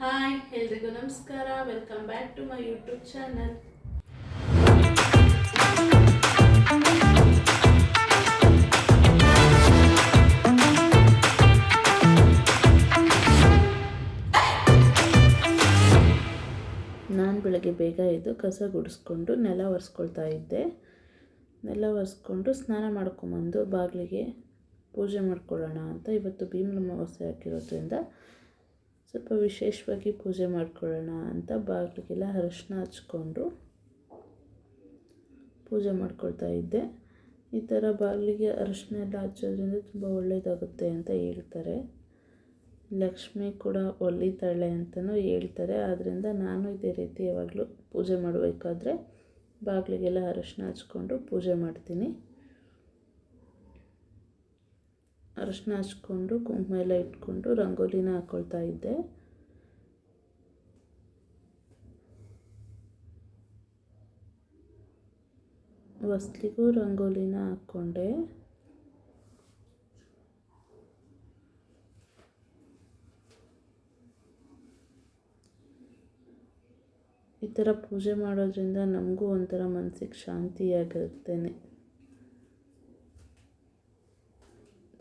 Hi ಎಲ್ರಿಗೂ ನಮಸ್ಕಾರ. Welcome back to my YouTube channel. ನಾನು ಬೆಳಗ್ಗೆ ಬೇಗ ಎದ್ದು ಕಸ ಗುಡಿಸ್ಕೊಂಡು ನೆಲ ಒರೆಸ್ಕೊಳ್ತಾ ಇದ್ದೆ. ನೆಲ ಒರೆಸ್ಕೊಂಡು ಸ್ನಾನ ಮಾಡ್ಕೊಂಬಂದು ಬಾಗಿಲಿಗೆ ಪೂಜೆ ಮಾಡ್ಕೊಳ್ಳೋಣ ಅಂತ. ಇವತ್ತು ಭೀಮ ಅಮಾವಾಸ್ಯೆ ಹಾಕಿರೋದ್ರಿಂದ ಸ್ವಲ್ಪ ವಿಶೇಷವಾಗಿ ಪೂಜೆ ಮಾಡ್ಕೊಳ್ಳೋಣ ಅಂತ ಬಾಗಿಲಿಗೆಲ್ಲ ಅರಿಶಿನ ಹಚ್ಕೊಂಡು ಪೂಜೆ ಮಾಡ್ಕೊಳ್ತಾ ಇದ್ದೆ. ಈ ಥರ ಬಾಗಿಲಿಗೆ ಅರಿಶಿನ ಎಲ್ಲ ಹಚ್ಚೋದ್ರಿಂದ ತುಂಬ ಒಳ್ಳೆಯದಾಗುತ್ತೆ ಅಂತ ಹೇಳ್ತಾರೆ. ಲಕ್ಷ್ಮಿ ಕೂಡ ಒಲಿತಾಳೆ ಅಂತಲೂ ಹೇಳ್ತಾರೆ. ಆದ್ದರಿಂದ ನಾನು ಇದೇ ರೀತಿ ಯಾವಾಗಲೂ ಪೂಜೆ ಮಾಡಬೇಕಾದ್ರೆ ಬಾಗಿಲಿಗೆಲ್ಲ ಅರಿಶಿನ ಹಚ್ಕೊಂಡು ಪೂಜೆ ಮಾಡ್ತೀನಿ. ಅರಿಶಿನ ಹಚ್ಕೊಂಡು ಕುಂಕುಮ ಎಲ್ಲ ಇಟ್ಕೊಂಡು ರಂಗೋಲಿನ ಹಾಕ್ಕೊಳ್ತಾ ಇದ್ದೆ. ಹೊಸ್ಲಿಗೂ ರಂಗೋಲಿನ ಹಾಕ್ಕೊಂಡೆ. ಈ ಥರ ಪೂಜೆ ಮಾಡೋದ್ರಿಂದ ನಮಗೂ ಒಂಥರ ಮನಸ್ಸಿಗೆ ಶಾಂತಿಯಾಗಿರುತ್ತೇನೆ,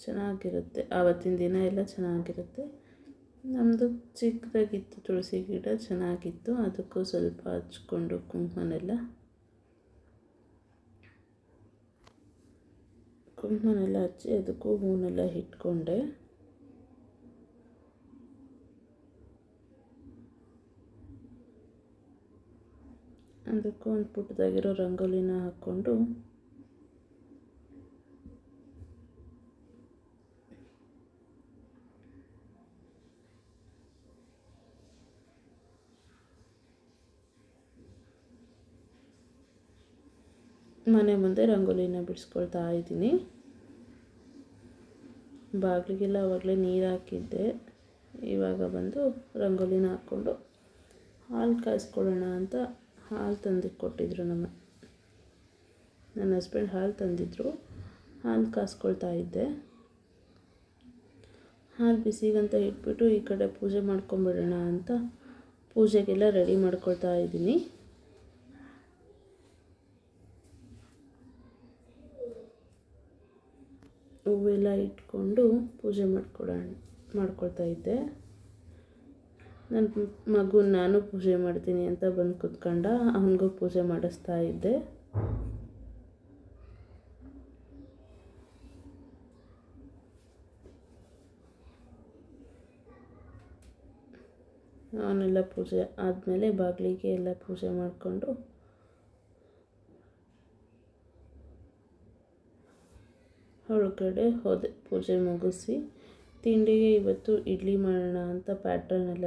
ಚೆನ್ನಾಗಿರುತ್ತೆ. ಆವತ್ತಿನ ದಿನ ಎಲ್ಲ ಚೆನ್ನಾಗಿರುತ್ತೆ. ನಮ್ಮದು ಚಿಕ್ಕದಾಗಿತ್ತು ತುಳಸಿ ಗಿಡ, ಚೆನ್ನಾಗಿತ್ತು. ಅದಕ್ಕೂ ಸ್ವಲ್ಪ ಹಚ್ಕೊಂಡು ಕುಂಕುಮನೆಲ್ಲ ಹಚ್ಚಿ ಅದಕ್ಕೂ ಹೂನೆಲ್ಲ ಇಟ್ಕೊಂಡೆ. ಅದಕ್ಕೂ ಒಂದು ಪುಟ್ಟದಾಗಿರೋ ರಂಗೋಲಿನ ಹಾಕ್ಕೊಂಡು ಮನೆ ಮುಂದೆ ರಂಗೋಲಿನ ಬಿಡಿಸ್ಕೊಳ್ತಾ ಇದ್ದೀನಿ. ಬಾಗಿಲಿಗೆಲ್ಲ ಆವಾಗಲೇ ನೀರು ಹಾಕಿದ್ದೆ. ಇವಾಗ ಬಂದು ರಂಗೋಲಿನ ಹಾಕ್ಕೊಂಡು ಹಾಲು ಕಾಯಿಸ್ಕೊಳ್ಳೋಣ ಅಂತ ಹಾಲು ತಂದು ಕೊಟ್ಟಿದ್ರು. ನನ್ನ ಹಸ್ಬೆಂಡ್ ಹಾಲು ತಂದಿದ್ದರು. ಹಾಲು ಕಾಯಿಸ್ಕೊಳ್ತಾ ಇದ್ದೆ. ಹಾಲು ಬಿಸಿಗಂತ ಇಟ್ಬಿಟ್ಟು ಈ ಕಡೆ ಪೂಜೆ ಮಾಡ್ಕೊಂಬಿಡೋಣ ಅಂತ ಪೂಜೆಗೆಲ್ಲ ರೆಡಿ ಮಾಡ್ಕೊಳ್ತಾ ಇದ್ದೀನಿ. ಹೂವೆಲ್ಲ ಇಟ್ಕೊಂಡು ಪೂಜೆ ಮಾಡ್ಕೊಳ್ತಾ ಇದ್ದೆ. ನನ್ನ ಮಗು ನಾನು ಪೂಜೆ ಮಾಡ್ತೀನಿ ಅಂತ ಬಂದು ಕೂತ್ಕೊಂಡ. ಅವನಿಗೂ ಪೂಜೆ ಮಾಡಿಸ್ತಾ ಇದ್ದೆ. ಅವನೆಲ್ಲ ಪೂಜೆ ಆದಮೇಲೆ ಬಾಗಿಲಿಗೆ ಎಲ್ಲ ಪೂಜೆ ಮಾಡಿಕೊಂಡು ಒಳಗಡೆ ಹೋದೆ. ಪೂಜೆ ಮುಗಿಸಿ ತಿಂಡಿಗೆ ಇವತ್ತು ಇಡ್ಲಿ ಮಾಡೋಣ ಅಂತ ಪ್ಯಾಟ್ರನ್ ಎಲ್ಲ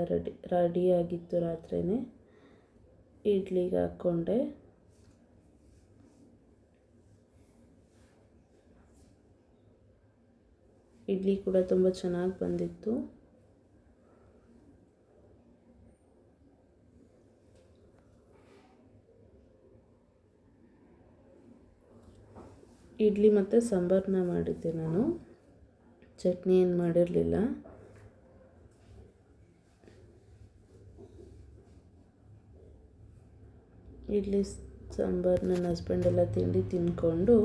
ರೆಡಿಯಾಗಿತ್ತು. ರಾತ್ರಿಯೇ ಇಡ್ಲಿಗೆ ಹಾಕ್ಕೊಂಡೆ. ಇಡ್ಲಿ ಕೂಡ ತುಂಬ ಚೆನ್ನಾಗಿ ಬಂದಿತ್ತು. ಇಡ್ಲಿ ಮತ್ತು ಸಾಂಬಾರನ್ನ ಮಾಡಿದ್ದೆ ನಾನು. ಚಟ್ನಿ ಏನು ಮಾಡಿರಲಿಲ್ಲ. ಇಡ್ಲಿ ಸಾಂಬಾರು ನನ್ನ ಹಸ್ಬೆಂಡ್ ಎಲ್ಲ ತಿಂಡಿ ತಿಂದ್ಕೊಂಡು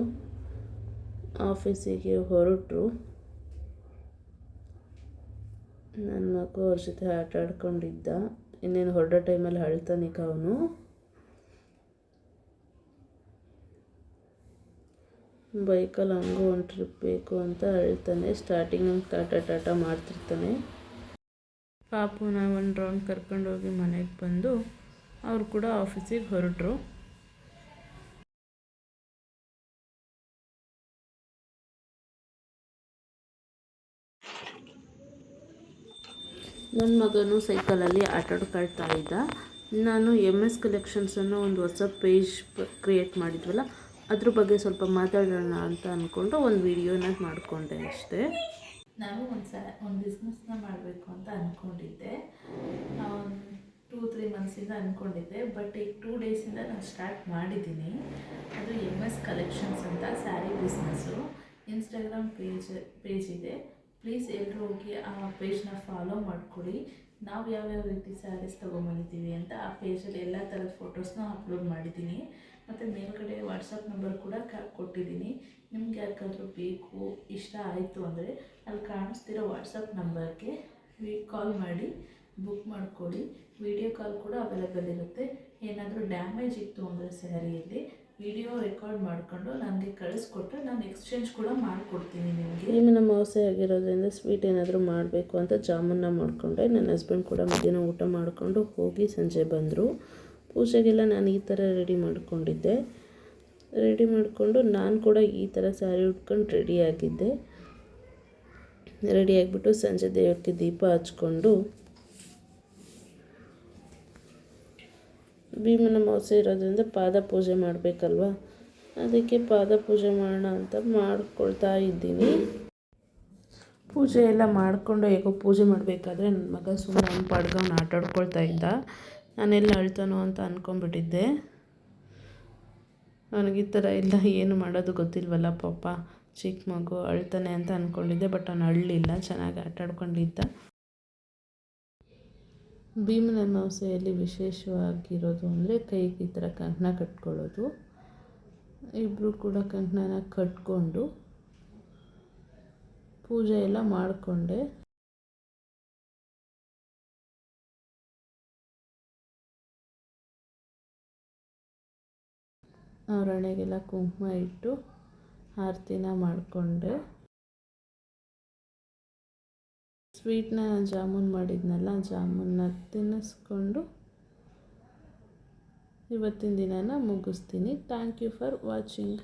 ಆಫೀಸಿಗೆ ಹೊರಟರು. ನನ್ನ ಮಗು ಅವ್ರ ಜೊತೆ ಆಟ ಆಡ್ಕೊಂಡಿದ್ದ. ಇನ್ನೇನು ಹೊರಡೋ ಟೈಮಲ್ಲಿ ಅಳ್ತಾನೀಗ ಅವನು. ಬೈಕಲ್ಲಿ ಹಂಗೂ ಒಂದು ಟ್ರಿಪ್ ಬೇಕು ಅಂತ ಹೇಳ್ತಾನೆ. ಸ್ಟಾರ್ಟಿಂಗ್ ಟಾಟಾ ಮಾಡ್ತಿರ್ತಾನೆ. ಪಾಪುನ ಒಂದು ರೌಂಡ್ ಕರ್ಕೊಂಡೋಗಿ ಮನೆಗೆ ಬಂದು ಅವರು ಕೂಡ ಆಫೀಸಿಗೆ ಹೊರಟರು. ನನ್ನ ಮಗನು ಸೈಕಲಲ್ಲಿ ಆಟಾಡ್ಕೊಳ್ತಾ ಇದ್ದ. ನಾನು MS ಕಲೆಕ್ಷನ್ಸ್ ಅನ್ನೋ ಒಂದು ಹೊಸ ಪೇಜ್ ಕ್ರಿಯೇಟ್ ಮಾಡಿದ್ವಲ್ಲ, ಅದ್ರ ಬಗ್ಗೆ ಸ್ವಲ್ಪ ಮಾತಾಡೋಣ ಅಂತ ಅಂದ್ಕೊಂಡು ಒಂದು ವಿಡಿಯೋನ ಮಾಡಿಕೊಂಡೆ ಅಷ್ಟೇ. ನಾನು ಒಂದು ಬಿಸ್ನೆಸ್ನ ಮಾಡಬೇಕು ಅಂತ ಅಂದ್ಕೊಂಡಿದ್ದೆ. 2-3 ಮಂತ್ಸಿಂದ ಅಂದ್ಕೊಂಡಿದ್ದೆ. ಬಟ್ ಈಗ 2 ಡೇಸಿಂದ ನಾನು ಸ್ಟಾರ್ಟ್ ಮಾಡಿದ್ದೀನಿ. ಅದು MS ಕಲೆಕ್ಷನ್ಸ್ ಅಂತ ಸ್ಯಾರಿ ಬಿಸ್ನೆಸ್ಸು. ಇನ್ಸ್ಟಾಗ್ರಾಮ್ ಪೇಜ್ ಇದೆ. ಪ್ಲೀಸ್ ಎಲ್ಲರೂ ಹೋಗಿ ಆ ಪೇಜ್ನ ಫಾಲೋ ಮಾಡಿಕೊಡಿ. ನಾವು ಯಾವ್ಯಾವ ರೀತಿ ಸ್ಯಾರೀಸ್ ತೊಗೊಂಬಂದಿದ್ದೀವಿ ಅಂತ ಆ ಪೇಜಲ್ಲಿ ಎಲ್ಲ ಥರದ ಫೋಟೋಸ್ನ ಅಪ್ಲೋಡ್ ಮಾಡಿದ್ದೀನಿ. ಮತ್ತು ಮೇಲ್ಗಡೆ ವಾಟ್ಸಪ್ ನಂಬರ್ ಕೂಡ ಕೊಟ್ಟಿದ್ದೀನಿ. ನಿಮ್ಗೆ ಯಾರಿಗಾದ್ರೂ ಬೇಕು, ಇಷ್ಟ ಆಯಿತು ಅಂದರೆ ಅಲ್ಲಿ ಕಾಣಿಸ್ತಿರೋ ವಾಟ್ಸಪ್ ನಂಬರ್ಗೆ ಕಾಲ್ ಮಾಡಿ ಬುಕ್ ಮಾಡ್ಕೊಳ್ಳಿ. ವಿಡಿಯೋ ಕಾಲ್ ಕೂಡ ಅವೈಲೇಬಲ್ ಇರುತ್ತೆ. ಏನಾದರೂ ಡ್ಯಾಮೇಜ್ ಇತ್ತು ಅಂದರೆ ಸ್ಯಾರಿಯಲ್ಲಿ ವಿಡಿಯೋ ರೆಕಾರ್ಡ್ ಮಾಡಿಕೊಂಡು ನನಗೆ ಕಳಿಸ್ಕೊಟ್ರೆ ನಾನು ಎಕ್ಸ್ಚೇಂಜ್ ಕೂಡ ಮಾಡಿಕೊಡ್ತೀನಿ ನಿಮಗೆ. ನಿಮ್ಮ ಅಮಾವಾಸ್ಯೆ ಆಗಿರೋದ್ರಿಂದ ಸ್ವೀಟ್ ಏನಾದರೂ ಮಾಡಬೇಕು ಅಂತ ಜಾಮೂನ್ನ ಮಾಡಿಕೊಂಡೆ. ನನ್ನ ಹಸ್ಬೆಂಡ್ ಕೂಡ ಮಧ್ಯಾಹ್ನ ಊಟ ಮಾಡಿಕೊಂಡು ಹೋಗಿ ಸಂಜೆ ಬಂದರು. ಪೂಜೆಗೆಲ್ಲ ನಾನು ಈ ಥರ ರೆಡಿ ಮಾಡಿಕೊಂಡಿದ್ದೆ. ರೆಡಿ ಮಾಡಿಕೊಂಡು ನಾನು ಕೂಡ ಈ ಥರ ಸ್ಯಾರಿ ಉಟ್ಕೊಂಡು ರೆಡಿಯಾಗಿದ್ದೆ. ರೆಡಿಯಾಗಿಬಿಟ್ಟು ಸಂಜೆ ದೇವಕ್ಕೆ ದೀಪ ಹಚ್ಕೊಂಡು ಭೀಮನ ಅಮಾವಾಸ್ಯೆ ಇರೋದ್ರಿಂದ ಪಾದ ಪೂಜೆ ಮಾಡಬೇಕಲ್ವ, ಅದಕ್ಕೆ ಪಾದ ಪೂಜೆ ಮಾಡೋಣ ಅಂತ ಮಾಡ್ಕೊಳ್ತಾ ಇದ್ದೀನಿ. ಪೂಜೆ ಎಲ್ಲ ಮಾಡಿಕೊಂಡು ಹೇಗೋ ಪೂಜೆ ಮಾಡಬೇಕಾದ್ರೆ ನನ್ನ ಮಗ ಸುಮ್ಮನೆ ಅವ್ನ ಪಾಡ್ಗೆ ಅವ್ನು ಆಟಾಡ್ಕೊಳ್ತಾ ಇದ್ದ. ನಾನೆಲ್ಲ ಅಳ್ತಾನೋ ಅಂತ ಅಂದ್ಕೊಂಡ್ಬಿಟ್ಟಿದ್ದೆ. ಅವನಿಗೆ ಈ ಥರ ಎಲ್ಲ ಏನು ಮಾಡೋದು ಗೊತ್ತಿಲ್ವಲ್ಲ ಪಾಪ, ಚಿಕ್ಕ ಮಗು ಅಳ್ತಾನೆ ಅಂತ ಅಂದ್ಕೊಂಡಿದ್ದೆ. ಬಟ್ ಅವನು ಅಳಲಿಲ್ಲ, ಚೆನ್ನಾಗಿ ಆಟಾಡ್ಕೊಂಡಿದ್ದ. ಭೀಮನ ಅಮಾವಾಸ್ಯೆಯಲ್ಲಿ ವಿಶೇಷವಾಗಿರೋದು ಅಂದರೆ ಕೈಗೆ ಈ ಥರ ಕಂಕಣ ಕಟ್ಕೊಳ್ಳೋದು. ಇಬ್ಬರು ಕೂಡ ಕಂಕಣನ ಕಟ್ಕೊಂಡು ಪೂಜೆ ಎಲ್ಲ ಮಾಡಿಕೊಂಡೆ. ಅವ್ರ ಹಣೆಗೆಲ್ಲ ಕುಂಕುಮ ಇಟ್ಟು ಆರತಿನ ಮಾಡಿಕೊಂಡೆ. ಸ್ವೀಟ್ನ ಜಾಮೂನ್ ಮಾಡಿದ್ನಲ್ಲ, ಜಾಮೂನ್ನ ತಿನ್ನಿಸ್ಕೊಂಡು ಇವತ್ತಿನ ದಿನನ ಮುಗಿಸ್ತೀನಿ. Thank you for watching.